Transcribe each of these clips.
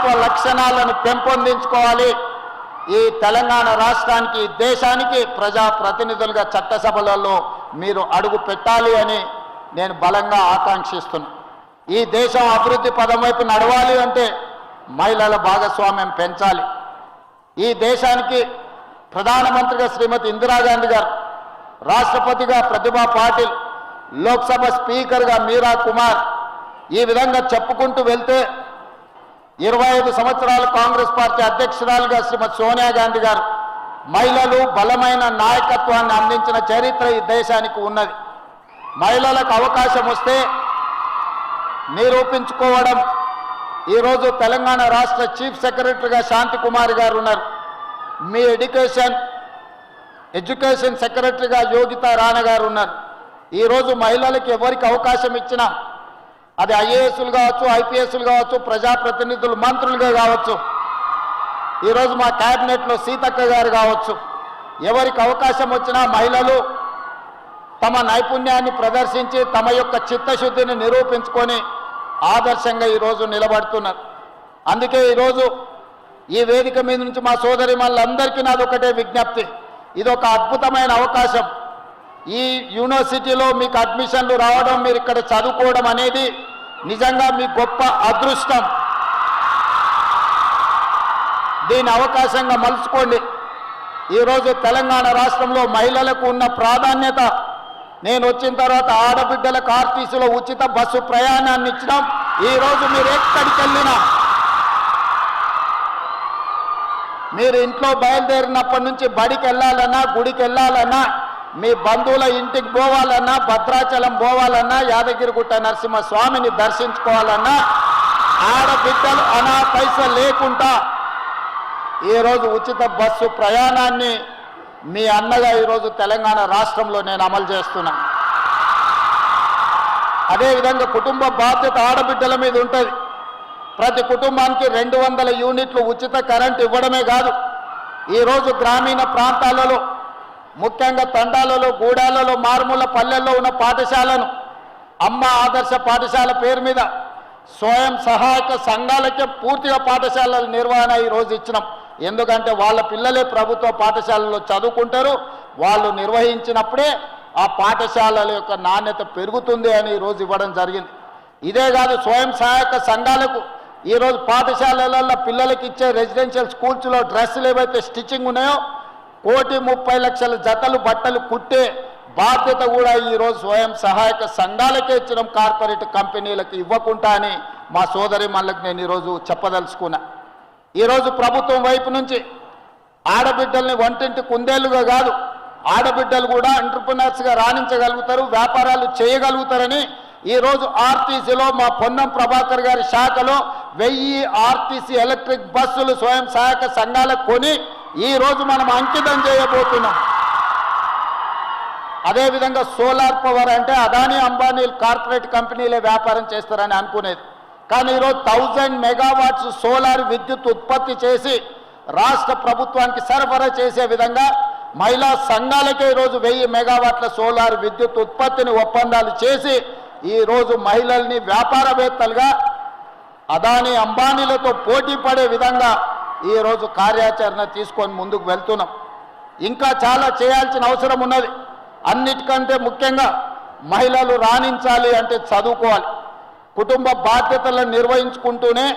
నాయకత్వ లక్షణాలను పెంపొందించుకోవాలి. ఈ తెలంగాణ రాష్ట్రానికి దేశానికి ప్రజాప్రతినిధులుగా చట్టసభలలో మీరు అడుగు పెట్టాలి అని నేను బలంగా ఆకాంక్షిస్తున్నా. ఈ దేశం అభివృద్ధి పదం వైపు నడవాలి అంటే మహిళల భాగస్వామ్యం పెంచాలి. ఈ దేశానికి ప్రధానమంత్రిగా శ్రీమతి ఇందిరాగాంధీ గారు, రాష్ట్రపతిగా ప్రతిభా పాటిల్, లోక్సభ స్పీకర్గా మీరా కుమార్, ఈ విధంగా చెప్పుకుంటూ వెళ్తే 25 సంవత్సరాలు కాంగ్రెస్ పార్టీ అధ్యక్షురాలుగా శ్రీమతి సోనియా గాంధీ గారు మహిళలు బలమైన నాయకత్వాన్ని అందించిన చరిత్ర ఈ దేశానికి ఉన్నది. మహిళలకు అవకాశం వస్తే నిరూపించుకోవడం. ఈరోజు తెలంగాణ రాష్ట్ర చీఫ్ సెక్రటరీగా శాంతి కుమార్ గారు ఉన్నారు. మీ ఎడ్యుకేషన్ సెక్రటరీగా యోగితా రాణా గారు ఉన్నారు. ఈరోజు మహిళలకు ఎవరికి అవకాశం ఇచ్చినా అది ఐఏఎస్లు కావచ్చు, ఐపీఎస్లు కావచ్చు, ప్రజాప్రతినిధులు, మంత్రులుగా కావచ్చు, ఈరోజు మా క్యాబినెట్లో సీతక్క గారు కావచ్చు, ఎవరికి అవకాశం వచ్చినా మహిళలు తమ నైపుణ్యాన్ని ప్రదర్శించి తమ యొక్క చిత్తశుద్ధిని నిరూపించుకొని ఆదర్శంగా ఈరోజు నిలబడుతున్నారు. అందుకే ఈరోజు ఈ వేదిక మీద నుంచి మా సోదరిమణులందరికీ నాది ఒకటే విజ్ఞప్తి, ఇది ఒక అద్భుతమైన అవకాశం. ఈ యూనివర్సిటీలో మీకు అడ్మిషన్లు రావడం, మీరు ఇక్కడ చదువుకోవడం అనేది నిజంగా మీ గొప్ప అదృష్టం. దీని అవకాశంగా మలుచుకోండి. ఈరోజు తెలంగాణ రాష్ట్రంలో మహిళలకు ఉన్న ప్రాధాన్యత, నేను వచ్చిన తర్వాత ఆడబిడ్డలకు ఆర్టీసీలో ఉచిత బస్సు ప్రయాణాన్ని ఇచ్చినాం. ఈరోజు మీరు ఎక్కడికి వెళ్ళినా, మీరు ఇంట్లో బయలుదేరినప్పటి నుంచి బడికి వెళ్ళాలన్నా, గుడికి వెళ్ళాలన్నా, మీ బంధువుల ఇంటికి పోవాలన్నా, భద్రాచలం పోవాలన్నా, యాదగిరిగుట్ట నరసింహస్వామిని దర్శించుకోవాలన్నా ఆడబిడ్డలు అనా పైసలు లేకుండా ఈరోజు ఉచిత బస్సు ప్రయాణాన్ని మీ అన్నగా ఈరోజు తెలంగాణ రాష్ట్రంలో నేను అమలు చేస్తున్నా. అదేవిధంగా కుటుంబ బాధ్యత ఆడబిడ్డల మీద ఉంటుంది. ప్రతి కుటుంబానికి 200 యూనిట్లు ఉచిత కరెంట్ ఇవ్వడమే కాదు, ఈరోజు గ్రామీణ ప్రాంతాలలో, ముఖ్యంగా తండాలలో, గూడాలలో, మారుమూల పల్లెల్లో ఉన్న పాఠశాలను అమ్మ ఆదర్శ పాఠశాల పేరు మీద స్వయం సహాయక సంఘాలకే పూర్తిగా పాఠశాలల నిర్వహణ ఈరోజు ఇచ్చినాం. ఎందుకంటే వాళ్ళ పిల్లలే ప్రభుత్వ పాఠశాలలో చదువుకుంటారు. వాళ్ళు నిర్వహించినప్పుడే ఆ పాఠశాలల యొక్క నాణ్యత పెరుగుతుంది అని ఈరోజు ఇవ్వడం జరిగింది. ఇదే కాదు, స్వయం సహాయక సంఘాలకు ఈరోజు పాఠశాలలలో పిల్లలకి ఇచ్చే రెసిడెన్షియల్ స్కూల్స్లో డ్రెస్సులు ఏవైతే స్టిచ్చింగ్ ఉన్నాయో 1,30,00,000 జతలు బట్టలు కుట్టే బాధ్యత కూడా ఈరోజు స్వయం సహాయక సంఘాలకే ఇచ్చడం, కార్పొరేట్ కంపెనీలకు ఇవ్వకుండా అని మా సోదరిమణులకు నేను ఈరోజు చెప్పదలుచుకున్నా. ఈరోజు ప్రభుత్వం వైపు నుంచి ఆడబిడ్డల్ని వంటింటి కుందేళ్లుగా కాదు, ఆడబిడ్డలు కూడా ఎంటర్ప్రినర్స్గా రాణించగలుగుతారు, వ్యాపారాలు చేయగలుగుతారని ఈరోజు ఆర్టీసీలో మా పొన్నం ప్రభాకర్ గారి శాఖలో 1000 ఆర్టీసీ ఎలక్ట్రిక్ బస్సులు స్వయం సహాయక సంఘాలకు కొని ఈరోజు మనం అంకితం చేయబోతున్నాం. అదేవిధంగా సోలార్ పవర్ అంటే అదానీ అంబానీ కార్పొరేట్ కంపెనీలే వ్యాపారం చేస్తారని అనుకునేది. కానీ ఈరోజు 1000 మెగావాట్స్ సోలార్ విద్యుత్ ఉత్పత్తి చేసి రాష్ట్ర ప్రభుత్వానికి సరఫరా చేసే విధంగా మహిళా సంఘాలకే ఈరోజు 1000 మెగావాట్ల సోలార్ విద్యుత్ ఉత్పత్తిని ఒప్పందాలు చేసి ఈరోజు మహిళల్ని వ్యాపారవేత్తలుగా అదానీ అంబానీలతో పోటీ పడే విధంగా ఈరోజు కార్యాచరణ తీసుకొని ముందుకు వెళ్తున్నాం. ఇంకా చాలా చేయాల్సిన అవసరం ఉన్నది. అన్నిటికంటే ముఖ్యంగా మహిళలు రాణించాలి అంటే చదువుకోవాలి. కుటుంబ బాధ్యతలను నిర్వహించుకుంటూనే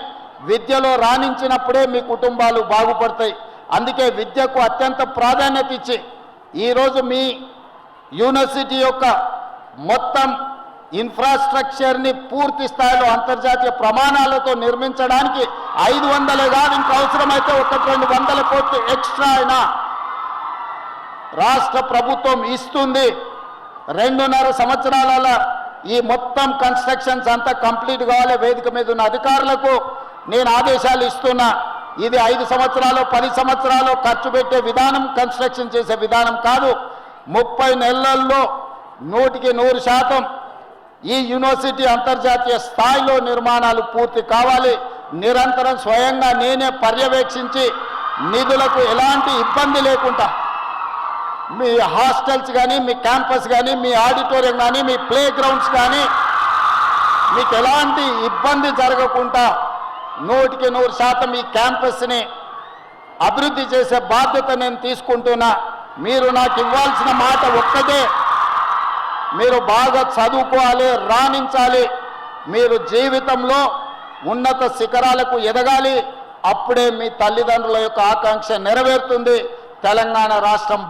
విద్యలో రాణించినప్పుడే మీ కుటుంబాలు బాగుపడతాయి. అందుకే విద్యకు అత్యంత ప్రాధాన్యత ఇచ్చి ఈరోజు మీ యూనివర్సిటీ యొక్క మొత్తం ఇన్ఫ్రాస్ట్రక్చర్ని పూర్తి స్థాయిలో అంతర్జాతీయ ప్రమాణాలతో నిర్మించడానికి 500 కాదు, ఇంకా అవసరమైతే 100-200 కోట్లు ఎక్స్ట్రా అయినా రాష్ట్ర ప్రభుత్వం ఇస్తుంది. 2.5 సంవత్సరాల ఈ మొత్తం కన్స్ట్రక్షన్స్ అంతా కంప్లీట్ కావాలి. వేదిక మీద ఉన్న అధికారులకు నేను ఆదేశాలు ఇస్తున్నా. ఇది 5 సంవత్సరాలు 10 సంవత్సరాలు ఖర్చు పెట్టే విధానం, కన్స్ట్రక్షన్ చేసే విధానం కాదు. 30 నెలల్లో 100% ఈ యూనివర్సిటీ అంతర్జాతీయ స్థాయిలో నిర్మాణాలు పూర్తి కావాలి. నిరంతరం స్వయంగా నేనే పర్యవేక్షించి నిధులకు ఎలాంటి ఇబ్బంది లేకుండా మీ హాస్టల్స్ కానీ, మీ క్యాంపస్ కానీ, మీ ఆడిటోరియం కానీ, మీ ప్లే గ్రౌండ్స్ కానీ మీకు ఎలాంటి ఇబ్బంది జరగకుండా 100% ఈ క్యాంపస్ని అభివృద్ధి చేసే బాధ్యత నేను తీసుకుంటున్నా. మీరు నాకు ఇవ్వాల్సిన మాట ఒక్కటే, మీరు బాగా చదువుకోవాలి, రాణించాలి, మీరు జీవితంలో ఉన్నత శిఖరాలకు ఎదగాలి. అప్పుడే మీ తల్లిదండ్రుల యొక్క ఆకాంక్ష నెరవేరుతుంది. తెలంగాణ రాష్ట్రం